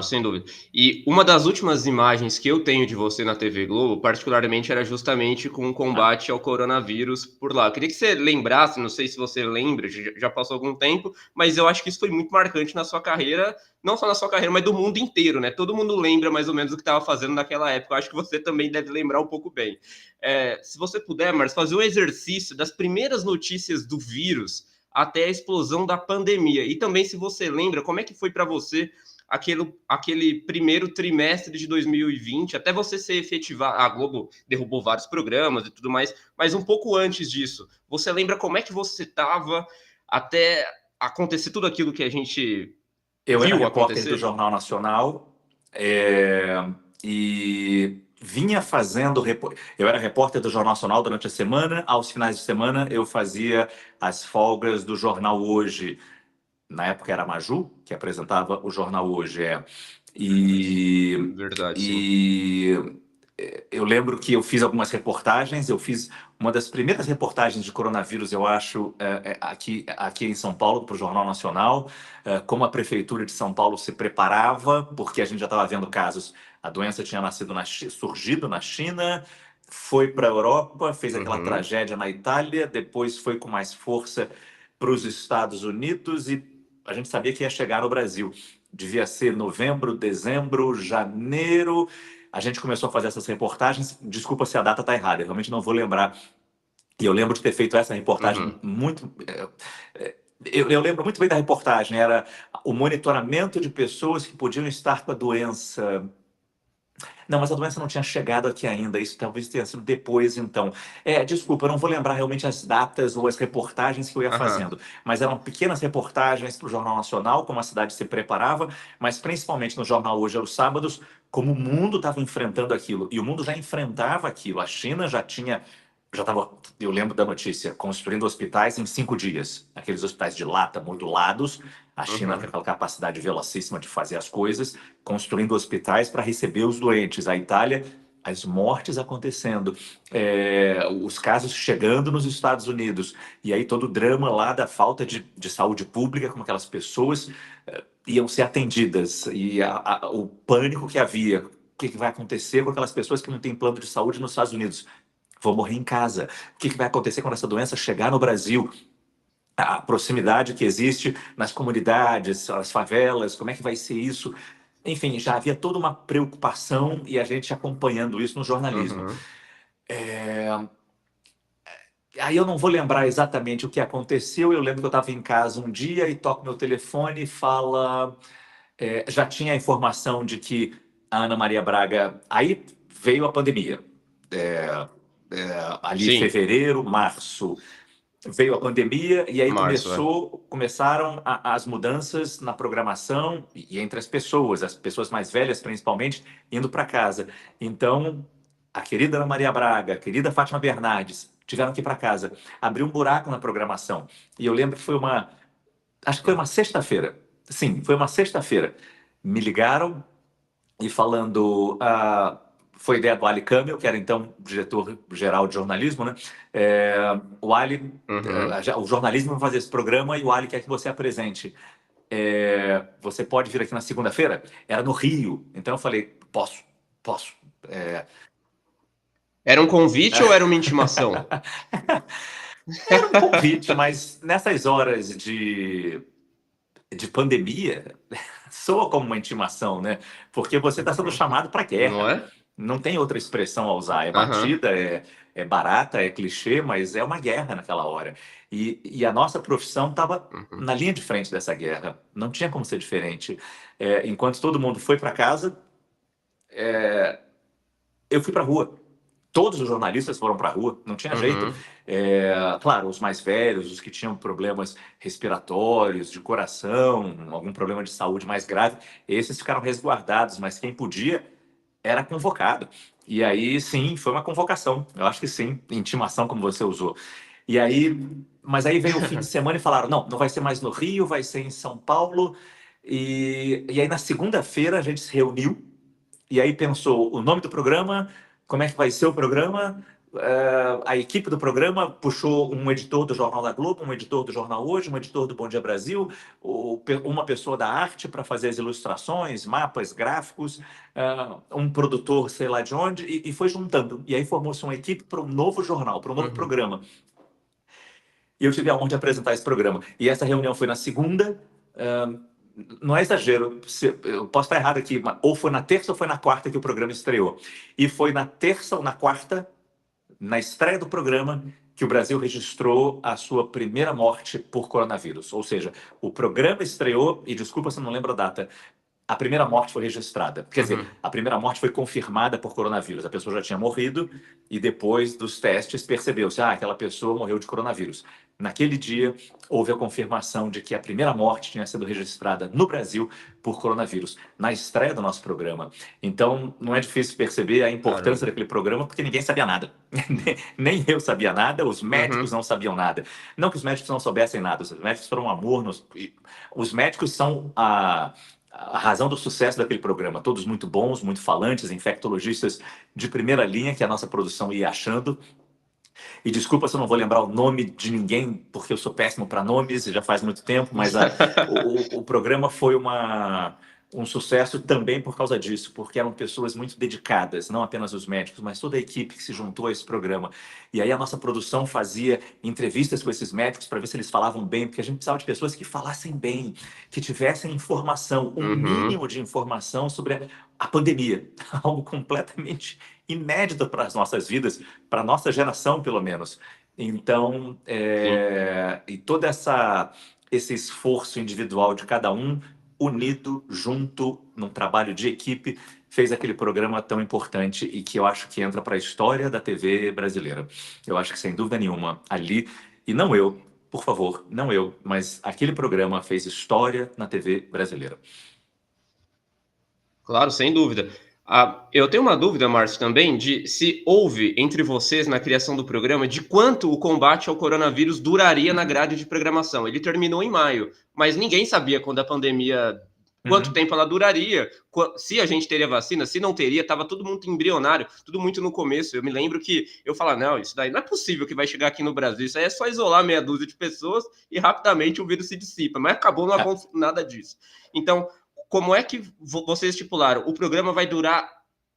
Sem dúvida. E uma das últimas imagens que eu tenho de você na TV Globo, particularmente, era justamente com o Ah, combate ao coronavírus por lá. Eu queria que você lembrasse, não sei se você lembra, já passou algum tempo, mas eu acho que isso foi muito marcante na sua carreira, não só na sua carreira, mas do mundo inteiro, né? Todo mundo lembra mais ou menos o que estava fazendo naquela época. Eu acho que você também deve lembrar um pouco bem. Se você puder, Marcos, fazer um exercício das primeiras notícias do vírus até a explosão da pandemia. E também, se você lembra, como é que foi para você aquele primeiro trimestre de 2020, até você ser efetivar. A Globo derrubou vários programas e tudo mais, mas um pouco antes disso, você lembra como é que você estava até acontecer tudo aquilo que a gente eu era viu repórter do acontecer? Jornal Nacional, e vinha fazendo. Eu era repórter do Jornal Nacional durante a semana. Aos finais de semana, eu fazia as folgas do Jornal Hoje. Na época era a Maju, que apresentava o Jornal Hoje. E, Verdade, sim. e eu lembro que eu fiz algumas reportagens. Eu fiz uma das primeiras reportagens de coronavírus, eu acho, aqui em São Paulo, para o Jornal Nacional, como a Prefeitura de São Paulo se preparava, porque a gente já estava vendo casos. A doença tinha surgido na China, foi para a Europa, fez aquela Uhum. tragédia na Itália, depois foi com mais força para os Estados Unidos e a gente sabia que ia chegar no Brasil. Devia ser novembro, dezembro, janeiro. A gente começou a fazer essas reportagens. Desculpa se a data está errada, eu realmente não vou lembrar. E eu lembro de ter feito essa reportagem Uhum. muito. Eu lembro muito bem da reportagem. Era o monitoramento de pessoas que podiam estar com a doença. Não, mas a doença não tinha chegado aqui ainda. Isso talvez tenha sido depois, então. Desculpa, eu não vou lembrar realmente as datas ou as reportagens que eu ia Aham. fazendo. Mas eram pequenas reportagens para o Jornal Nacional, como a cidade se preparava, mas principalmente no Jornal Hoje aos sábados, como o mundo estava enfrentando aquilo. E o mundo já enfrentava aquilo. A China já estava, eu lembro da notícia, construindo hospitais em 5 dias. Aqueles hospitais de lata modulados. A China com Uhum. aquela capacidade velocíssima de fazer as coisas, construindo hospitais para receber os doentes. A Itália, as mortes acontecendo, os casos chegando nos Estados Unidos. E aí todo o drama lá da falta de saúde pública, como aquelas pessoas iam ser atendidas. E o pânico que havia. O que vai acontecer com aquelas pessoas que não têm plano de saúde nos Estados Unidos? Vou morrer em casa. O que vai acontecer quando essa doença chegar no Brasil? A proximidade que existe nas comunidades, as favelas, como é que vai ser isso? Enfim, já havia toda uma preocupação e a gente acompanhando isso no jornalismo. Uhum. Aí eu não vou lembrar exatamente o que aconteceu. Eu lembro que eu estava em casa um dia e toco meu telefone e fala. Já tinha a informação de que a Ana Maria Braga. Aí veio a pandemia. Ali em Sim, fevereiro, março. Veio a pandemia e aí março, é. começaram as mudanças na programação e entre as pessoas mais velhas principalmente, indo para casa. Então, a querida Ana Maria Braga, a querida Fátima Bernardes, tiveram que ir para casa. Abriu um buraco na programação. E eu lembro que acho que foi uma sexta-feira. Sim, foi uma sexta-feira. Me ligaram e falando. Foi ideia do Ali Camel, que era então diretor-geral de jornalismo, né? O Ali, Uhum. o jornalismo vai fazer esse programa e o Ali quer que você apresente. Você pode vir aqui na segunda-feira? Era no Rio. Então eu falei, posso, posso. É, Era um convite ou era uma intimação? Era um convite, mas nessas horas de pandemia, soa como uma intimação, né? Porque você está sendo chamado para Não guerra. é? Não tem outra expressão a usar. É Aham. batida, é barata, é clichê, mas é uma guerra naquela hora. E a nossa profissão estava Uhum. na linha de frente dessa guerra. Não tinha como ser diferente. Enquanto todo mundo foi para casa, eu fui para a rua. Todos os jornalistas foram para a rua, não tinha jeito. Uhum. Claro, os mais velhos, os que tinham problemas respiratórios, de coração, algum problema de saúde mais grave, esses ficaram resguardados, mas quem podia era convocado. E aí, sim, foi uma convocação. Eu acho que sim, intimação, como você usou. E aí, mas aí veio o fim de semana e falaram: não, não vai ser mais no Rio, vai ser em São Paulo. E aí, na segunda-feira, a gente se reuniu e aí pensou o nome do programa, como é que vai ser o programa, A equipe do programa puxou um editor do Jornal da Globo, um editor do Jornal Hoje, um editor do Bom Dia Brasil, uma pessoa da arte para fazer as ilustrações, mapas, gráficos, um produtor sei lá de onde, e foi juntando. E aí formou-se uma equipe para um novo jornal, para um novo programa. E eu tive a honra de apresentar esse programa. E essa reunião foi na segunda. Não é exagero, eu posso estar errado aqui, mas ou foi na terça ou foi na quarta que o programa estreou. E foi na terça ou na quarta, na estreia do programa, que o Brasil registrou a sua primeira morte por coronavírus. Ou seja, o programa estreou, e desculpa se eu não lembro a data, a primeira morte foi registrada. Quer dizer, a primeira morte foi confirmada por coronavírus. A pessoa já tinha morrido e depois dos testes percebeu-se, aquela pessoa morreu de coronavírus. Naquele dia, houve a confirmação de que a primeira morte tinha sido registrada no Brasil por coronavírus, na estreia do nosso programa. Então, não é difícil perceber a importância daquele programa, porque ninguém sabia nada. Nem eu sabia nada, os médicos não sabiam nada. Não que os médicos não soubessem nada, os médicos foram um amor. Os médicos são a razão do sucesso daquele programa. Todos muito bons, muito falantes, infectologistas de primeira linha, que a nossa produção ia achando. E desculpa se eu não vou lembrar o nome de ninguém, porque eu sou péssimo para nomes, já faz muito tempo, mas o programa foi um sucesso também por causa disso, porque eram pessoas muito dedicadas, não apenas os médicos, mas toda a equipe que se juntou a esse programa. E aí a nossa produção fazia entrevistas com esses médicos para ver se eles falavam bem, porque a gente precisava de pessoas que falassem bem, que tivessem informação, um mínimo de informação sobre a pandemia, algo completamente inédito para as nossas vidas, para a nossa geração, pelo menos. Então, e todo esse esforço individual de cada um, unido, junto, num trabalho de equipe, fez aquele programa tão importante e que eu acho que entra para a história da TV brasileira. Eu acho que, sem dúvida nenhuma, ali, e não eu, por favor, não eu, mas aquele programa fez história na TV brasileira. Claro, sem dúvida. Eu tenho uma dúvida, Márcio, também, de se houve entre vocês, na criação do programa, de quanto o combate ao coronavírus duraria na grade de programação. Ele terminou em maio, mas ninguém sabia quando a pandemia, quanto tempo ela duraria, se a gente teria vacina, se não teria, estava tudo muito embrionário, tudo muito no começo. Eu me lembro que eu falava, não, isso daí não é possível que vai chegar aqui no Brasil, isso aí é só isolar meia dúzia de pessoas e rapidamente o vírus se dissipa, mas acabou, não aconteceu nada disso. Então, como é que vocês estipularam? O programa vai durar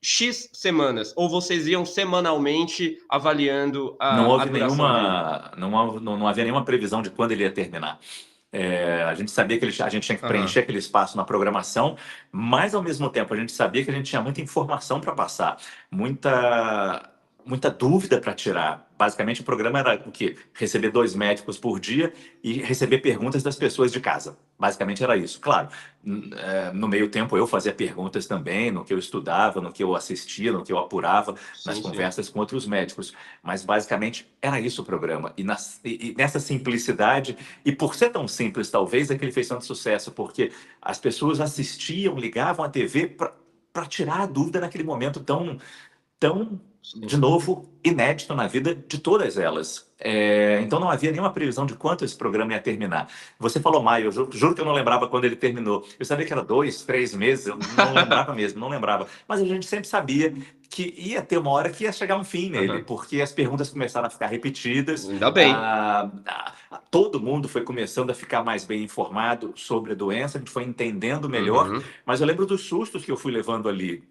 X semanas? Ou vocês iam semanalmente avaliando a duração dele? Não havia nenhuma previsão de quando ele ia terminar. A gente sabia que a gente tinha que preencher aquele espaço na programação, mas ao mesmo tempo a gente sabia que a gente tinha muita informação para passar, muita dúvida para tirar. Basicamente, o programa era o quê? Receber 2 médicos por dia e receber perguntas das pessoas de casa. Basicamente era isso. Claro, no meio tempo eu fazia perguntas também, no que eu estudava, no que eu assistia, no que eu apurava, nas conversas com outros médicos. Mas basicamente era isso o programa. E nessa simplicidade, e por ser tão simples, talvez, é que ele fez tanto sucesso, porque as pessoas assistiam, ligavam a TV para tirar a dúvida naquele momento tão, de novo, inédito na vida de todas elas. Então não havia nenhuma previsão de quanto esse programa ia terminar. Você falou maio, eu juro que eu não lembrava quando ele terminou. Eu sabia que era 2, 3 meses, eu não lembrava mesmo, não lembrava. Mas a gente sempre sabia que ia ter uma hora que ia chegar um fim nele, porque as perguntas começaram a ficar repetidas. Ainda bem. Todo mundo foi começando a ficar mais bem informado sobre a doença, a gente foi entendendo melhor, mas eu lembro dos sustos que eu fui levando ali.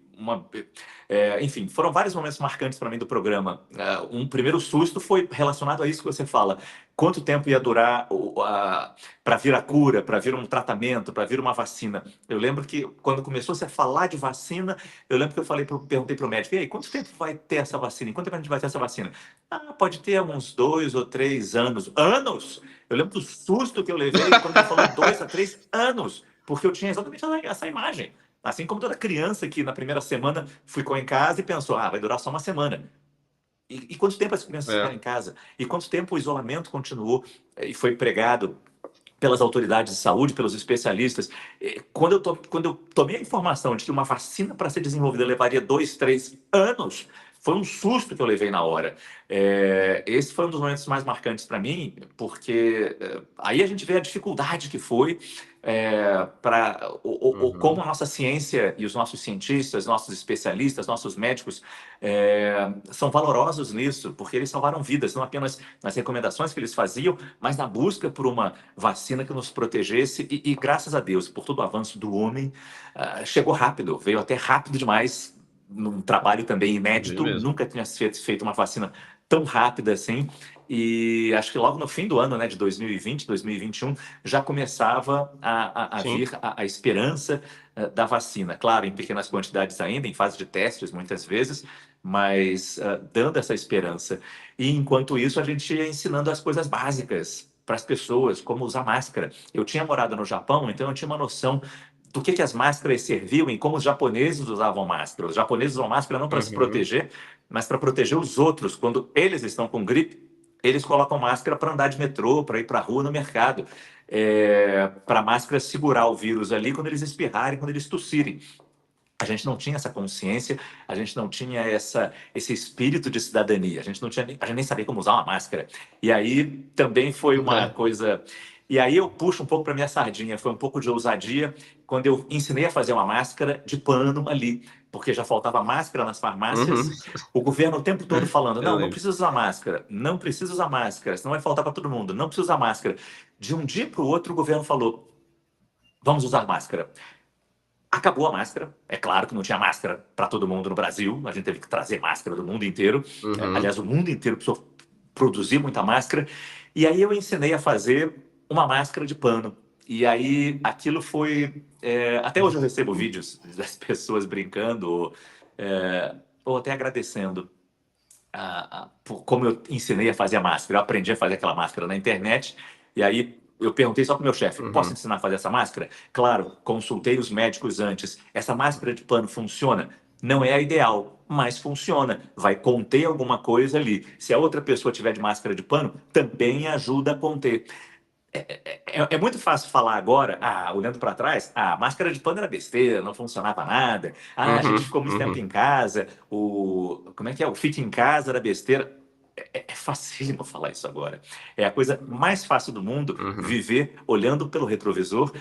Enfim, foram vários momentos marcantes para mim do programa. Um primeiro susto foi relacionado a isso que você fala. Quanto tempo ia durar para vir a cura, para vir um tratamento, para vir uma vacina? Eu lembro que quando começou-se a falar de vacina, eu lembro que eu perguntei para o médico, e aí, quanto tempo vai ter essa vacina? Quanto tempo a gente vai ter essa vacina? Pode ter uns 2 ou 3 anos. Anos? Eu lembro do susto que eu levei quando ele falou 2 a 3 anos, porque eu tinha exatamente essa imagem. Assim como toda criança que na primeira semana ficou em casa e pensou, vai durar só uma semana. E quanto tempo as crianças ficaram em casa? E quanto tempo o isolamento continuou e foi pregado pelas autoridades de saúde, pelos especialistas? Quando eu tomei a informação de que uma vacina para ser desenvolvida levaria 2, 3 anos, Foi um susto que eu levei na hora. Esse foi um dos momentos mais marcantes para mim, porque aí a gente vê a dificuldade que foi para como Uhum. a nossa ciência e os nossos cientistas, nossos especialistas, nossos médicos são valorosos nisso, porque eles salvaram vidas, não apenas nas recomendações que eles faziam, mas na busca por uma vacina que nos protegesse. E graças a Deus, por todo o avanço do homem, chegou rápido, veio até rápido demais, num trabalho também Veio inédito, mesmo. nunca tinha sido feito uma vacina tão rápida assim. E acho que logo no fim do ano, né, de 2020, 2021, já começava a Sim. vir a esperança da vacina. Claro, em pequenas quantidades ainda, em fase de testes muitas vezes, mas dando essa esperança. E enquanto isso, a gente ia ensinando as coisas básicas para as pessoas, como usar máscara. Eu tinha morado no Japão, então eu tinha uma noção do que as máscaras serviam e como os japoneses usavam máscara. Os japoneses usam máscara não para se Uhum. proteger, mas para proteger os outros. Quando eles estão com gripe, eles colocam máscara para andar de metrô, para ir para a rua, no mercado. Para a máscara segurar o vírus ali quando eles espirrarem, quando eles tossirem. A gente não tinha essa consciência, a gente não tinha esse espírito de cidadania, a gente nem sabia como usar uma máscara. E aí também foi uma É. coisa. E aí eu puxo um pouco para minha sardinha, foi um pouco de ousadia quando eu ensinei a fazer uma máscara de pano ali, porque já faltava máscara nas Uhum. farmácias, o governo o tempo todo falando: Eu não, não lembro. precisa usar máscara, não precisa usar máscara, senão vai faltar para todo mundo, não precisa usar máscara. De um dia para o outro, o governo falou: vamos usar máscara. Acabou a máscara. É claro que não tinha máscara para todo mundo no Brasil. A gente teve que trazer máscara do mundo inteiro. Uhum. Aliás, o mundo inteiro precisou produzir muita máscara. E aí eu ensinei a fazer uma máscara de pano. E aí aquilo foi. Até hoje eu recebo vídeos das pessoas brincando ou até agradecendo por como eu ensinei a fazer a máscara. Eu aprendi a fazer aquela máscara na internet, e aí eu perguntei só para o meu chefe: posso Uhum. ensinar a fazer essa máscara? Claro, consultei os médicos antes. Essa máscara de pano funciona? Não é a ideal, mas funciona. Vai conter alguma coisa ali. Se a outra pessoa tiver de máscara de pano, também ajuda a conter. É muito fácil falar agora, olhando para trás, máscara de pano era besteira, não funcionava nada. A gente Uhum. ficou muito tempo Uhum. em casa, como é que é? O fique em casa era besteira. É facílimo falar isso agora. É a coisa mais fácil do mundo Uhum. viver olhando pelo retrovisor.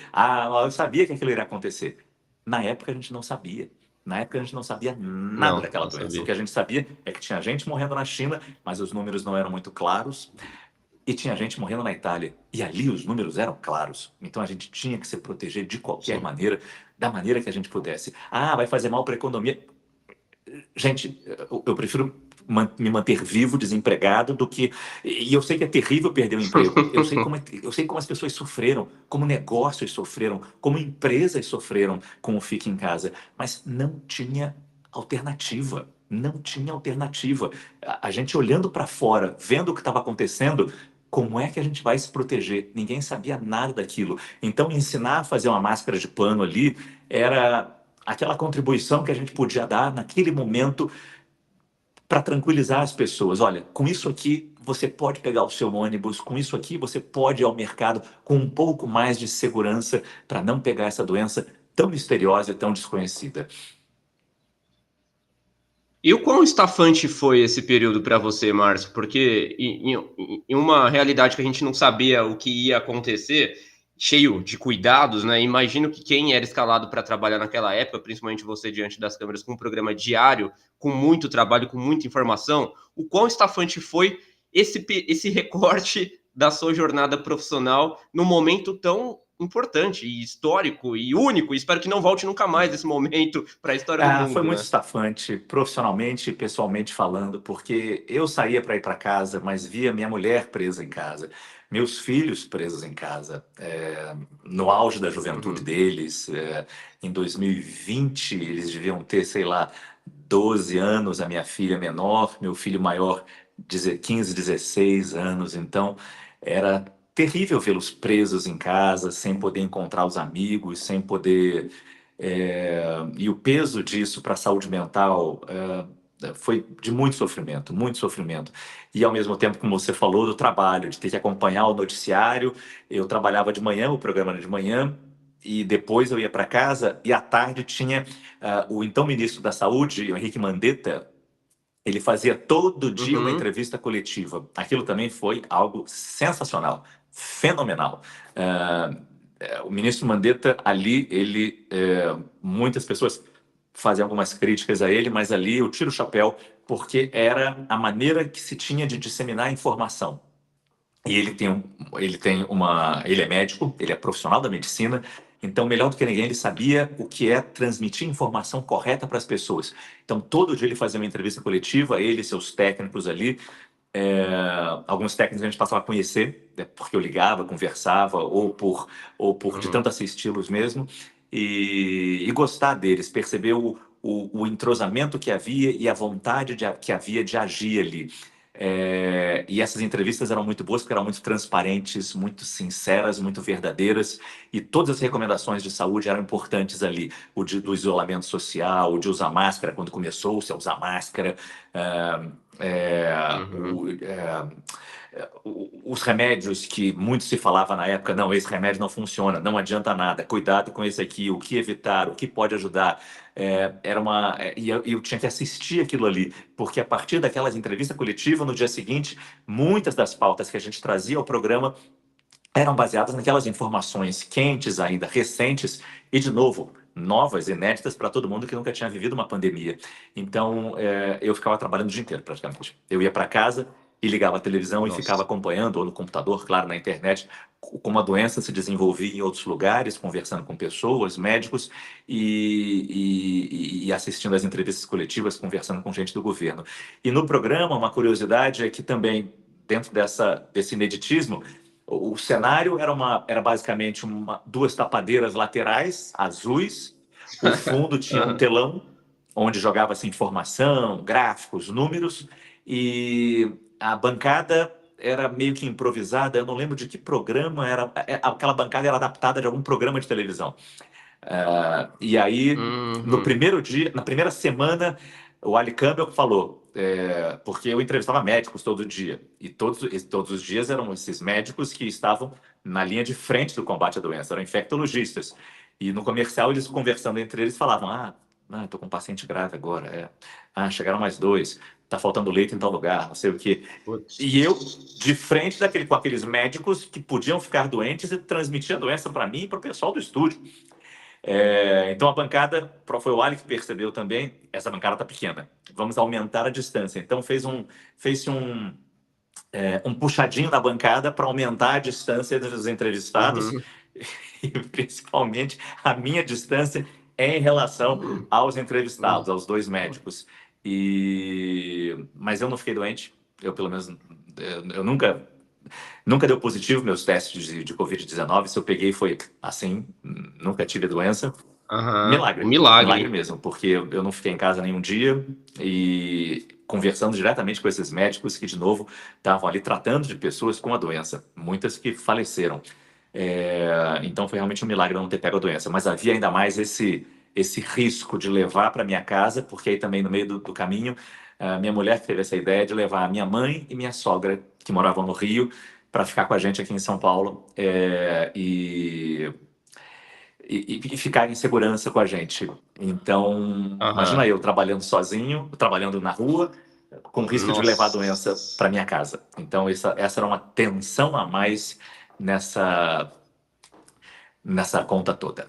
Eu sabia que aquilo iria acontecer. Na época a gente não sabia. Na época a gente não sabia nada Não, daquela não doença. O sabia. que a gente sabia é que tinha gente morrendo na China, mas os números não eram muito claros. E tinha gente morrendo na Itália. E ali os números eram claros. Então a gente tinha que se proteger de qualquer Sim. maneira, da maneira que a gente pudesse. Vai fazer mal para a economia. Gente, eu prefiro me manter vivo, desempregado, do que. E eu sei que é terrível perder o emprego. Eu sei como as pessoas sofreram, como negócios sofreram, como empresas sofreram com o Fique em Casa. Mas não tinha alternativa. Não tinha alternativa. A gente olhando para fora, vendo o que estava acontecendo. Como é que a gente vai se proteger? Ninguém sabia nada daquilo. Então, ensinar a fazer uma máscara de pano ali era aquela contribuição que a gente podia dar naquele momento para tranquilizar as pessoas. Olha, com isso aqui você pode pegar o seu ônibus, com isso aqui você pode ir ao mercado com um pouco mais de segurança para não pegar essa doença tão misteriosa e tão desconhecida. E o quão estafante foi esse período para você, Márcio? Porque em uma realidade que a gente não sabia o que ia acontecer, cheio de cuidados, né? Imagino que quem era escalado para trabalhar naquela época, principalmente você diante das câmeras, com um programa diário, com muito trabalho, com muita informação, o quão estafante foi esse recorte da sua jornada profissional num momento tão importante e histórico e único. E espero que não volte nunca mais esse momento para a história do Foi mundo, muito né? estafante, profissionalmente e pessoalmente falando, porque eu saía para ir para casa, mas via minha mulher presa em casa, meus filhos presos em casa, no auge da juventude Uhum. deles. Em 2020, eles deviam ter, sei lá, 12 anos, a minha filha menor, meu filho maior, 15, 16 anos. Então, era terrível vê-los presos em casa, sem poder encontrar os amigos, sem poder e o peso disso para a saúde mental foi de muito sofrimento, muito sofrimento. E ao mesmo tempo, como você falou, do trabalho, de ter que acompanhar o noticiário. Eu trabalhava de manhã, o programa era de manhã, e depois eu ia para casa, e à tarde tinha o então ministro da Saúde, o Henrique Mandetta, Ele fazia todo dia uma Uhum. entrevista coletiva. Aquilo também foi algo sensacional, fenomenal. Ah, o ministro Mandetta ali, muitas pessoas fazem algumas críticas a ele, mas ali eu tiro o chapéu porque era a maneira que se tinha de disseminar informação. E ele é médico, ele é profissional da medicina, então melhor do que ninguém ele sabia o que é transmitir informação correta para as pessoas. Então todo dia ele fazia uma entrevista coletiva, ele e seus técnicos ali, é, alguns técnicos a gente passava a conhecer, né, porque eu ligava, conversava, ou por de Uhum. tanto assisti-los mesmo, e gostar deles, perceber o entrosamento que havia e a vontade que havia de agir ali. E essas entrevistas eram muito boas porque eram muito transparentes, muito sinceras, muito verdadeiras, e todas as recomendações de saúde eram importantes ali. Do isolamento social, o de usar máscara, quando começou-se a usar máscara, é, é, Uhum. o, os remédios que muito se falava na época, não, esse remédio não funciona, não adianta nada, cuidado com esse aqui, o que evitar, o que pode ajudar. E eu tinha que assistir aquilo ali, porque a partir daquelas entrevistas coletivas, no dia seguinte, muitas das pautas que a gente trazia ao programa eram baseadas naquelas informações quentes ainda, recentes, e de novo, novas, inéditas para todo mundo que nunca tinha vivido uma pandemia. Então, eu ficava trabalhando o dia inteiro, praticamente. Eu ia para casa e ligava a televisão e ficava Nossa. acompanhando, ou no computador, claro, na internet, como a doença se desenvolvia em outros lugares, conversando com pessoas, médicos, e assistindo às entrevistas coletivas, conversando com gente do governo. E no programa, uma curiosidade é que também, dentro desse ineditismo, o cenário era basicamente duas tapadeiras laterais azuis. O fundo tinha um Aham. telão onde jogava-se informação, gráficos, números, e a bancada era meio que improvisada. Eu não lembro de que programa era. Aquela bancada era adaptada de algum programa de televisão. E aí, no Uhum. primeiro dia, na primeira semana, o Ali Campbell falou, porque eu entrevistava médicos todo dia, e todos os dias eram esses médicos que estavam na linha de frente do combate à doença, eram infectologistas. E no comercial, eles conversando entre eles, falavam: estou com um paciente grave agora. Chegaram mais dois, está faltando leito em tal lugar, não sei o quê. Putz. E eu, de frente com aqueles médicos que podiam ficar doentes e transmitir a doença para mim e para o pessoal do estúdio. Então a bancada, foi o Ali que percebeu também, essa bancada está pequena, vamos aumentar a distância. Então fez-se um puxadinho na bancada para aumentar a distância dos entrevistados Uhum. e principalmente a minha distância em relação aos entrevistados, Uhum. aos dois médicos. Mas eu não fiquei doente, eu pelo menos eu nunca deu positivo meus testes de Covid-19. Se eu peguei foi assim, nunca tive a doença. Aham. Um Milagre, milagre milagre. mesmo, porque eu não fiquei em casa nenhum dia e conversando diretamente com esses médicos que, de novo, estavam ali tratando de pessoas com a doença, muitas que faleceram. Então foi realmente um milagre não ter pego a doença, mas havia ainda mais esse risco de levar para minha casa, porque aí também no meio do caminho, minha mulher teve essa ideia de levar a minha mãe e minha sogra, que moravam no Rio, para ficar com a gente aqui em São Paulo. E ficar em segurança com a gente. Então, imagina Aham. eu trabalhando sozinho, trabalhando na rua, com risco de levar a doença Nossa. para minha casa. Então, essa era uma tensão a mais nessa conta toda.